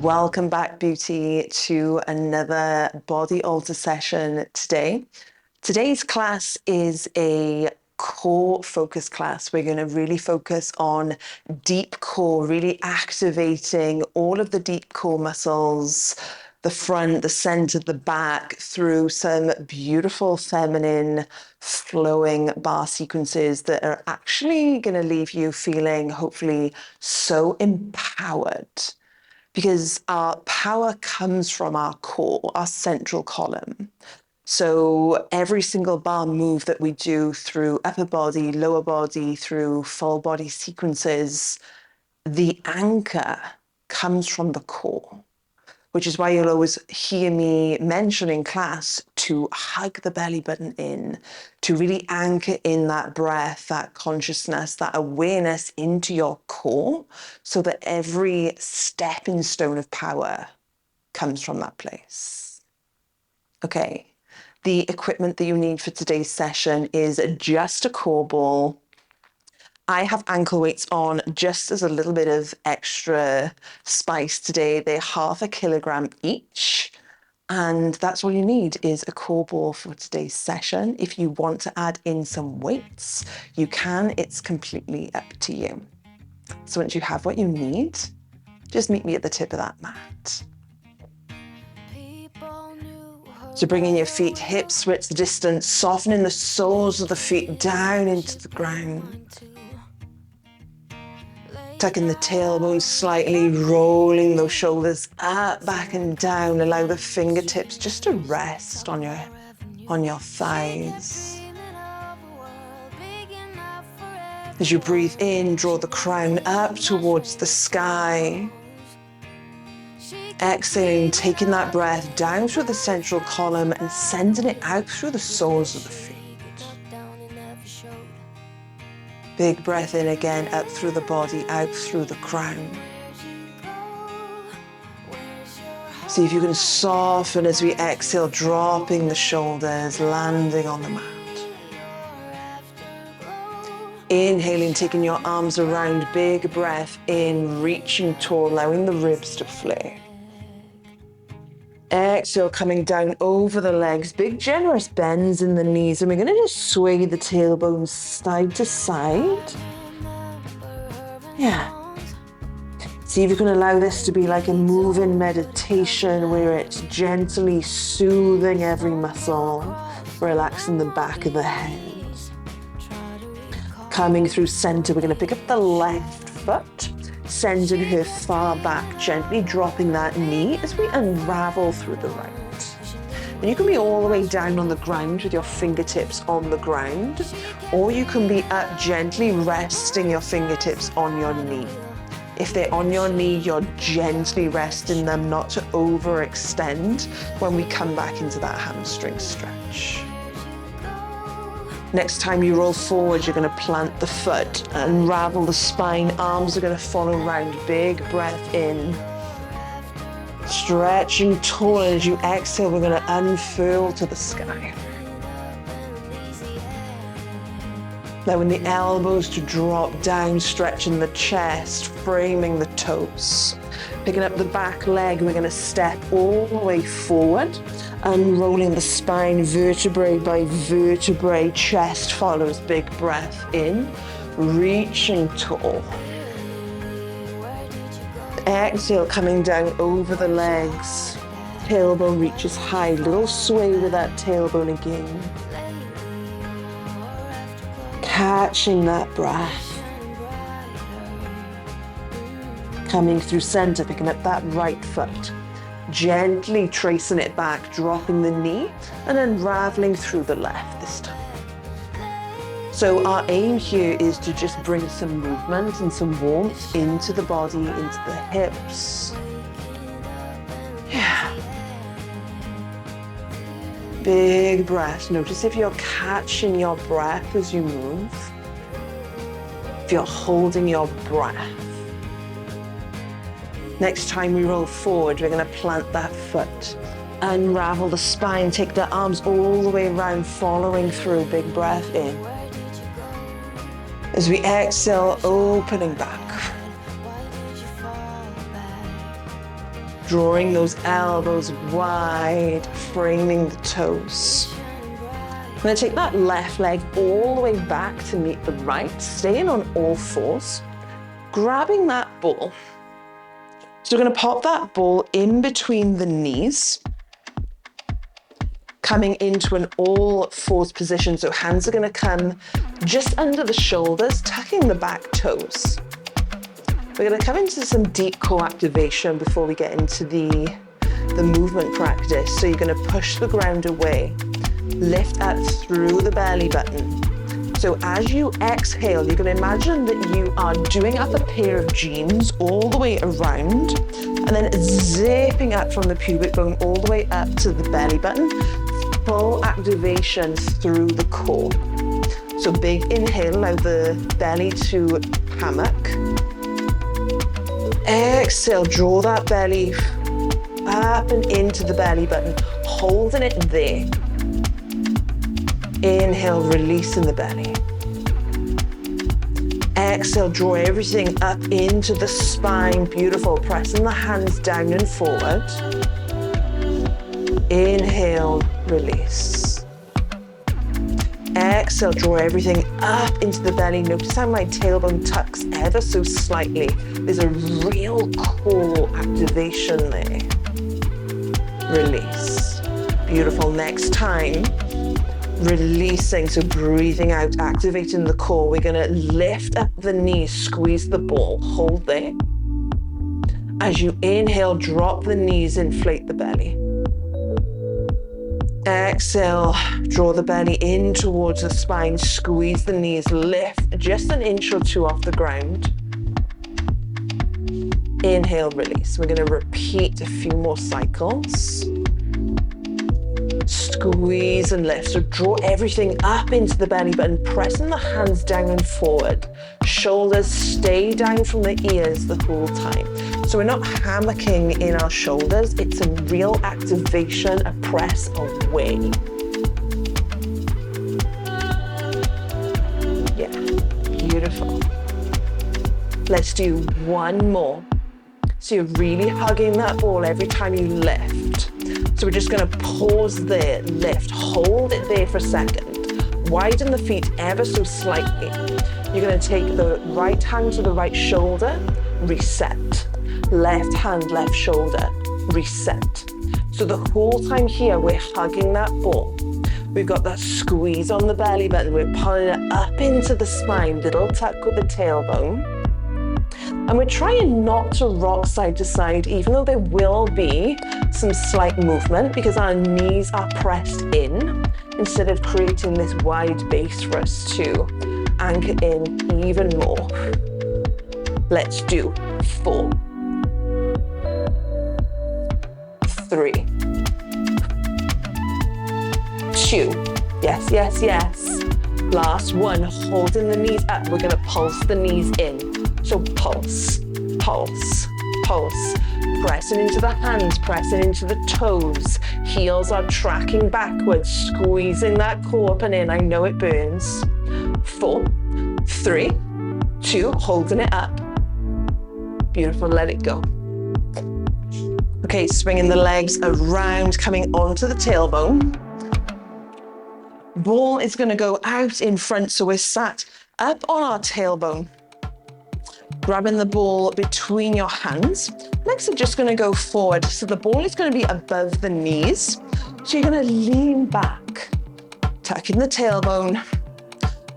Welcome back, beauty, to another body alter session today. Today's class is a core focus class. We're going to really focus on deep core, really activating all of the deep core muscles, the front, the center, the back, through some beautiful feminine flowing bar sequences that are actually going to leave you feeling hopefully so empowered. Because our power comes from our core, our central column. So every single bar move that we do through upper body, lower body, through full body sequences, the anchor comes from the core, which is why you'll always hear me mention in class to hug the belly button in, to really anchor in that breath, that consciousness, that awareness into your core, so that every stepping stone of power comes from that place. Okay, the equipment that you need for today's session is just a core ball. I have ankle weights on just as a little bit of extra spice today. They're 0.5 kilogram each. And that's all you need is a core ball for today's session. If you want to add in some weights, you can. It's completely up to you. So once you have what you need, just meet me at the tip of that mat. So bringing your feet hips width distance, softening the soles of the feet down into the ground. Tucking the tailbone slightly, rolling those shoulders up, back and down. Allow the fingertips just to rest on your thighs. As you breathe in, draw the crown up towards the sky. Exhaling, taking that breath down through the central column and sending it out through the soles of the feet. Big breath in again, up through the body, out through the crown. See if you can soften as we exhale, dropping the shoulders, landing on the mat. Inhaling, taking your arms around, big breath in, reaching tall, allowing the ribs to flare. Exhale, coming down over the legs, big generous bends in the knees, and we're going to just sway the tailbone side to side. Yeah. See if you can allow this to be like a moving meditation where it's gently soothing every muscle, relaxing the back of the head. Coming through center, we're going to pick up the left foot, sending her far back, gently dropping that knee as we unravel through the right. And you can be all the way down on the ground with your fingertips on the ground, or you can be up gently resting your fingertips on your knee. If they're on your knee, you're gently resting them, not to overextend when we come back into that hamstring stretch. Next time you roll forward, you're going to plant the foot, unravel the spine, arms are going to follow around, big breath in. Stretching tall, and as you exhale, we're going to unfurl to the sky. Allowing the elbows to drop down, stretching the chest, framing the toes. Picking up the back leg, we're going to step all the way forward, unrolling the spine vertebrae by vertebrae, chest follows, big breath in, reaching tall. Exhale, coming down over the legs, tailbone reaches high, little sway with that tailbone again. Catching that breath. Coming through center, picking up that right foot. Gently tracing it back, dropping the knee, and unraveling through the left this time. So our aim here is to just bring some movement and some warmth into the body, into the hips. Yeah. Big breath. Notice if you're catching your breath as you move. If you're holding your breath. Next time we roll forward, we're going to plant that foot. Unravel the spine, take the arms all the way around, following through, big breath in. As we exhale, opening back. drawing those elbows wide, framing the toes. I'm going to take that left leg all the way back to meet the right, staying on all fours, grabbing that ball. So we're going to pop that ball in between the knees, coming into an all fours position. So hands are going to come just under the shoulders, tucking the back toes. We're going to come into some deep core activation before we get into the movement practice. So you're going to push the ground away, lift up through the belly button. So as you exhale, you can imagine that you are doing up a pair of jeans all the way around and then zipping up from the pubic bone all the way up to the belly button. Full activation through the core. So big inhale, allow the belly to hammock. Exhale, draw that belly up and into the belly button, holding it there. Inhale, releasing the belly. Exhale, draw everything up into the spine. Beautiful. Pressing the hands down and forward. Inhale, release. Exhale, draw everything up into the belly. Notice how my tailbone tucks ever so slightly. There's a real core activation there. Release. Beautiful. Next time, releasing, so breathing out, activating the core. We're going to lift up the knees, squeeze the ball, hold there. As you inhale, drop the knees, inflate the belly. Exhale, draw the belly in towards the spine, squeeze the knees, lift just an inch or two off the ground. Inhale, release. We're going to repeat a few more cycles. Squeeze and lift. So draw everything up into the belly button, pressing the hands down and forward. Shoulders stay down from the ears the whole time. So we're not hammocking in our shoulders. It's a real activation, a press away. Yeah, beautiful. Let's do one more. So you're really hugging that ball every time you lift. So we're just going to pause there, lift, hold it there for a second. Widen the feet ever so slightly. You're going to take the right hand to the right shoulder, reset. Left hand, left shoulder, reset. So the whole time here, we're hugging that ball. We've got that squeeze on the belly button. We're pulling it up into the spine, little tuck with the tailbone. And we're trying not to rock side to side, even though there will be some slight movement because our knees are pressed in instead of creating this wide base for us to anchor in even more. Let's do 4, 3, 2. Yes, yes, yes. Last one, holding the knees up. We're going to pulse the knees in. So pulse, pulse, pulse. Pressing into the hands, pressing into the toes. Heels are tracking backwards, squeezing that core up and in. I know it burns. 4, 3, 2, holding it up. Beautiful, let it go. Okay, swinging the legs around, coming onto the tailbone. Ball is going to go out in front, so we're sat up on our tailbone. Grabbing the ball between your hands. Legs are just going to go forward. So the ball is going to be above the knees. So you're going to lean back, tucking the tailbone,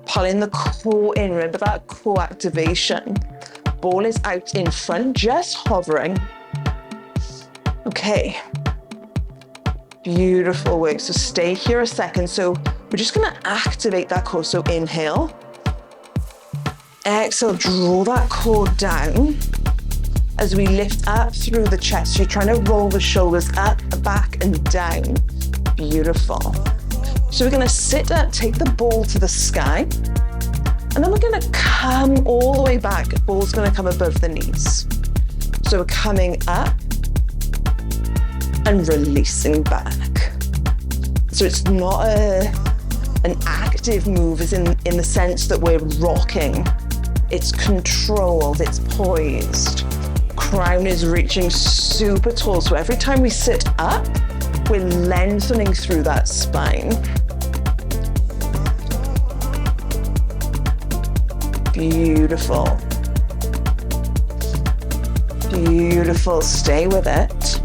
pulling the core in. Remember that core activation. Ball is out in front, just hovering. Okay. Beautiful work. So stay here a second. So we're just going to activate that core. So inhale. Exhale, draw that core down as we lift up through the chest. So you're trying to roll the shoulders up, back, and down. Beautiful. So we're going to sit up, take the ball to the sky, and then we're going to come all the way back. The ball's going to come above the knees. So we're coming up and releasing back. So it's not an active move as in the sense that we're rocking. It's controlled, it's poised. crown is reaching super tall. So every time we sit up, we're lengthening through that spine. Beautiful. Beautiful. Stay with it.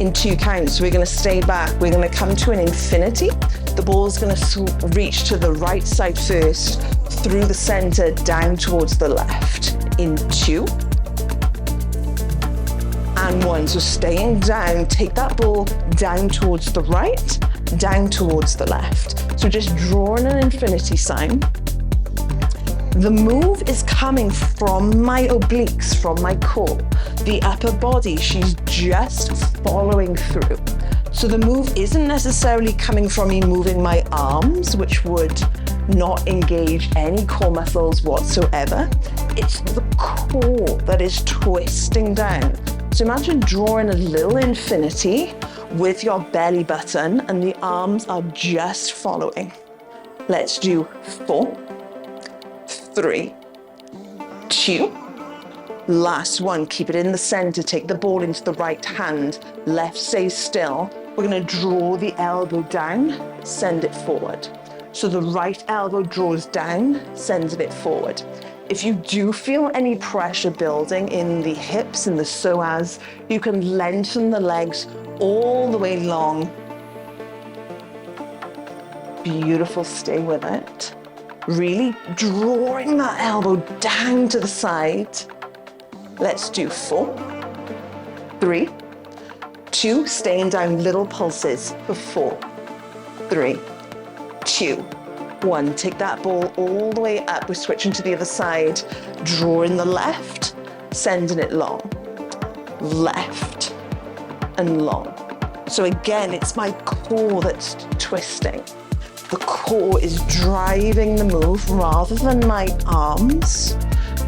In 2 counts, we're going to stay back. We're going to come to an infinity. The ball's going to reach to the right side first, through the center, down towards the left. In 2. And 1. So staying down, take that ball down towards the right, down towards the left. So just drawing an infinity sign. The move is coming from my obliques, from my core. The upper body, she's just following through. So the move isn't necessarily coming from me moving my arms, which would not engage any core muscles whatsoever. It's the core that is twisting down. So imagine drawing a little infinity with your belly button and the arms are just following. Let's do 4, 3, 2, last one. Keep it in the center, take the ball into the right hand, left stays still. We're gonna draw the elbow down, send it forward. So the right elbow draws down, sends it forward. If you do feel any pressure building in the hips and the psoas, you can lengthen the legs all the way long. Beautiful, stay with it. Really drawing that elbow down to the side. Let's do 4, 3, 2, staying down, little pulses for 4, 3, 2, 1. Take that ball all the way up. We're switching to the other side. Drawing the left, sending it long. Left and long. So again, it's my core that's twisting. The core is driving the move rather than my arms.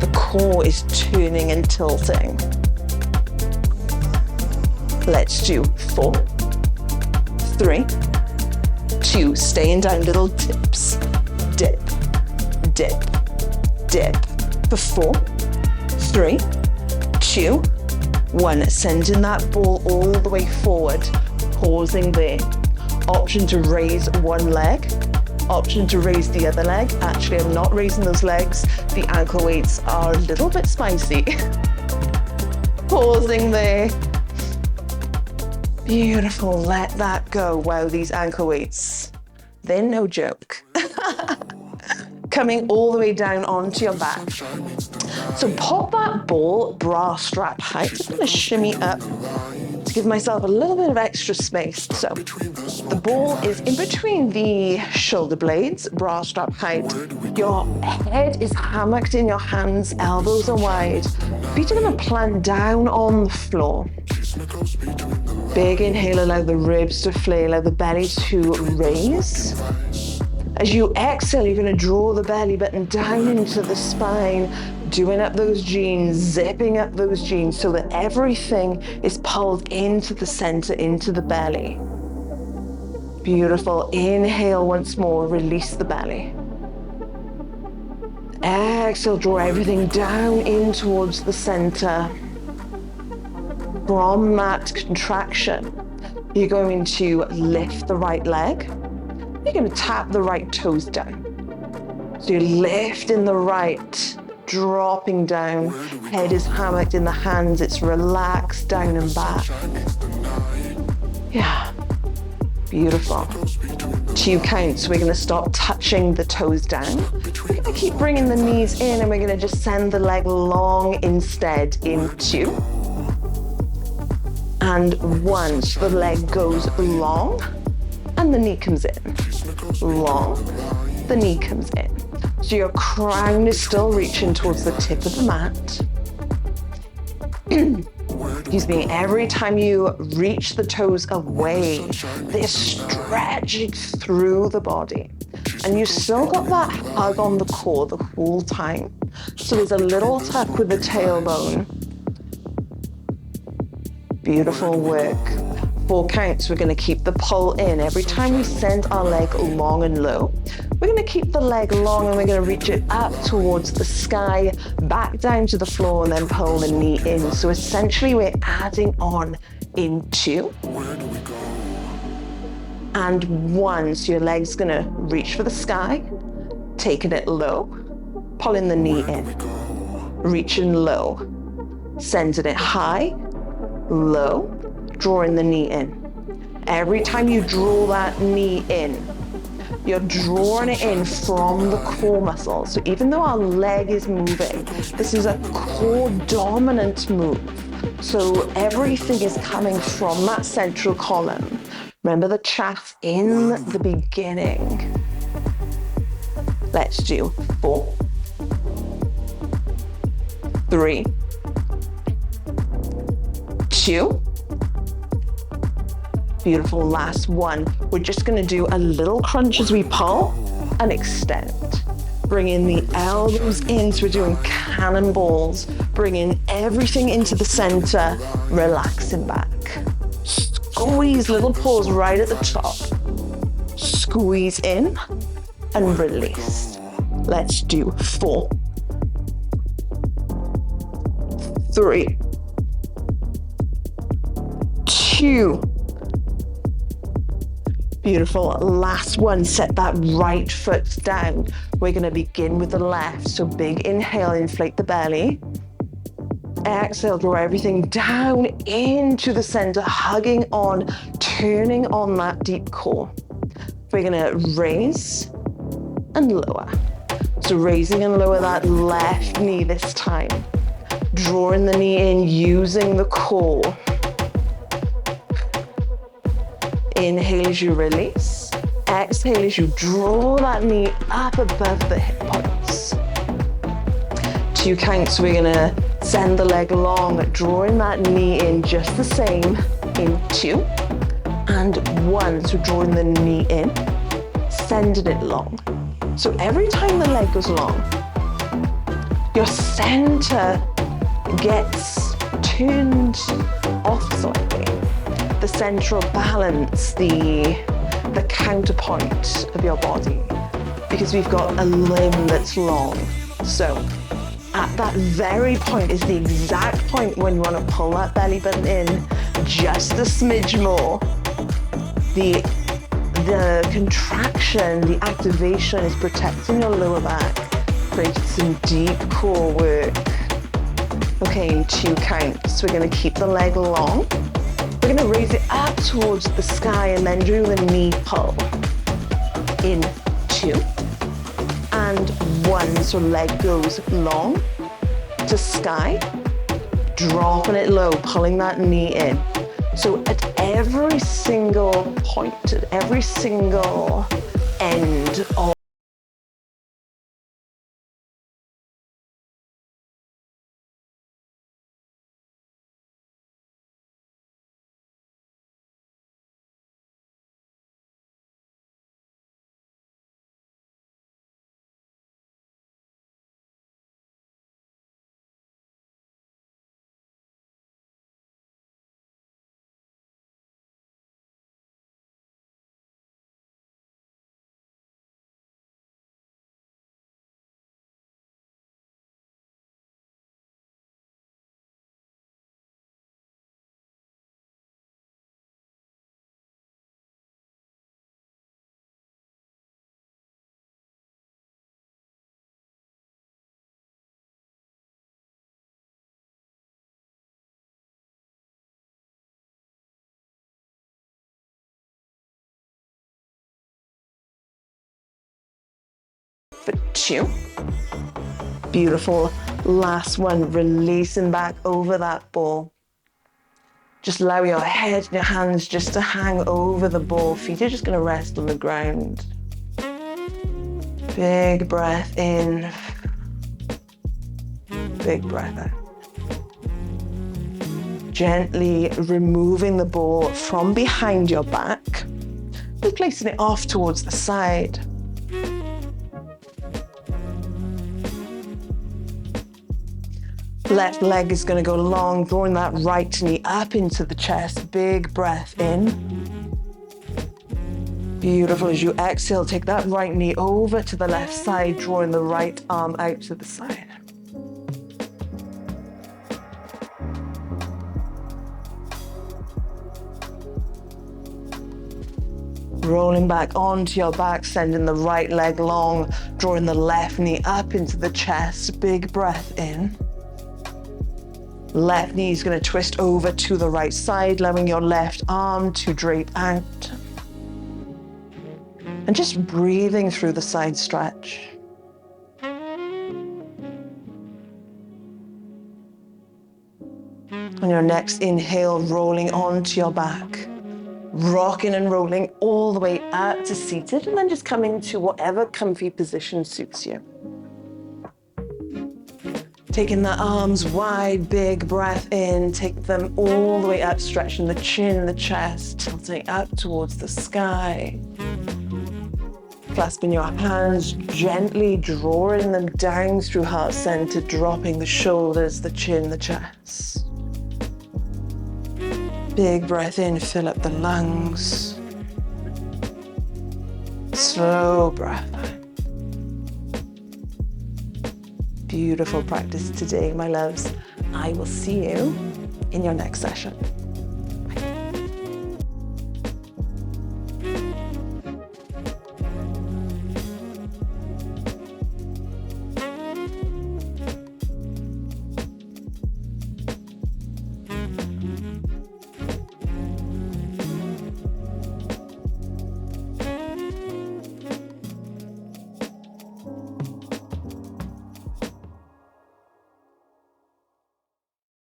The core is turning and tilting. Let's do 4, 3, 2, staying down, little dips. Dip, dip, dip. For 4, 3, 2, 1. Sending that ball all the way forward, pausing there. Option to raise one leg, option to raise the other leg. Actually, I'm not raising those legs. The ankle weights are a little bit spicy. Pausing there. Beautiful, let that go. Wow, these ankle weights, they're no joke. Coming all the way down onto your back. So pop that ball bra strap height. I'm gonna shimmy up to give myself a little bit of extra space. So the ball is in between the shoulder blades, bra strap height. Your head is hammocked in your hands, elbows are wide. Feet are gonna plant down on the floor. Big inhale, allow the ribs to flare, allow the belly to raise. As you exhale, you're gonna draw the belly button down into the spine, doing up those jeans, zipping up those jeans so that everything is pulled into the center, into the belly. Beautiful. Inhale once more, release the belly. Exhale, draw everything down in towards the center. From that contraction, you're going to lift the right leg. You're going to tap the right toes down. So you're lifting the right, dropping down. Head is hammocked in the hands. It's relaxed down and back. Yeah, beautiful. 2 counts. We're going to stop touching the toes down. We're going to keep bringing the knees in and we're going to just send the leg long instead in 2. And 1, so the leg goes long and the knee comes in. Long, the knee comes in. So your crown is still reaching towards the tip of the mat. Excuse me, every time you reach the toes away, they're stretching through the body. And you still got that hug on the core the whole time. So there's a little tuck with the tailbone. Beautiful work. 4 counts, we're going to keep the pull in. Every time we send our leg long and low, we're going to keep the leg long and we're going to reach it up towards the sky, back down to the floor, and then pull the knee in. So essentially we're adding on in 2 and 1. So your leg's going to reach for the sky, taking it low, pulling the knee in, reaching low, sending it high, low, drawing the knee in. Every time you draw that knee in, you're drawing it in from the core muscle. So even though our leg is moving, this is a core dominant move. So everything is coming from that central column. Remember the chat in the beginning. Let's do 4, 3, 2. Beautiful, last one. We're just gonna do a little crunch as we pull and extend. Bring in the elbows in, so we're doing cannonballs. Bring in everything into the center, relaxing back. Squeeze, little pause right at the top. Squeeze in and release. Let's do 4, 3, 2. Beautiful, last one, set that right foot down. We're gonna begin with the left. So big inhale, inflate the belly. Exhale, draw everything down into the center, hugging on, turning on that deep core. We're gonna raise and lower. So raising and lower that left knee this time. Drawing the knee in, using the core. Inhale as you release. Exhale as you draw that knee up above the hip points. 2 counts, we're gonna send the leg long, drawing that knee in just the same in 2 and 1. So drawing the knee in, sending it long. So every time the leg goes long, your center gets turned off slightly. The central balance, the counterpoint of your body, because we've got a limb that's long. So at that very point is the exact point when you want to pull that belly button in just a smidge more. The contraction, the activation is protecting your lower back, creating some deep core work. Okay, in 2 counts, we're going to keep the leg long. We're going to raise it up towards the sky and then do the knee pull. In 2 and 1. So leg goes long to sky, dropping it low, pulling that knee in. So at every single point, at every single end of for 2. Beautiful. Last one, releasing back over that ball. Just allow your head and your hands just to hang over the ball. Feet are just going to rest on the ground. Big breath in. Big breath out. Gently removing the ball from behind your back, but placing it off towards the side. Left leg is going to go long, drawing that right knee up into the chest. Big breath in. Beautiful. As you exhale, take that right knee over to the left side, drawing the right arm out to the side. Rolling back onto your back, sending the right leg long, drawing the left knee up into the chest. Big breath in. Left knee is going to twist over to the right side, allowing your left arm to drape out. And just breathing through the side stretch. On your next inhale, rolling onto your back. Rocking and rolling all the way up to seated, and then just coming to whatever comfy position suits you. Taking the arms wide, big breath in, take them all the way up, stretching the chin, the chest, tilting up towards the sky. Clasping your hands, gently drawing them down through heart center, dropping the shoulders, the chin, the chest. Big breath in, fill up the lungs. Slow breath out. Beautiful practice today, my loves. I will see you in your next session.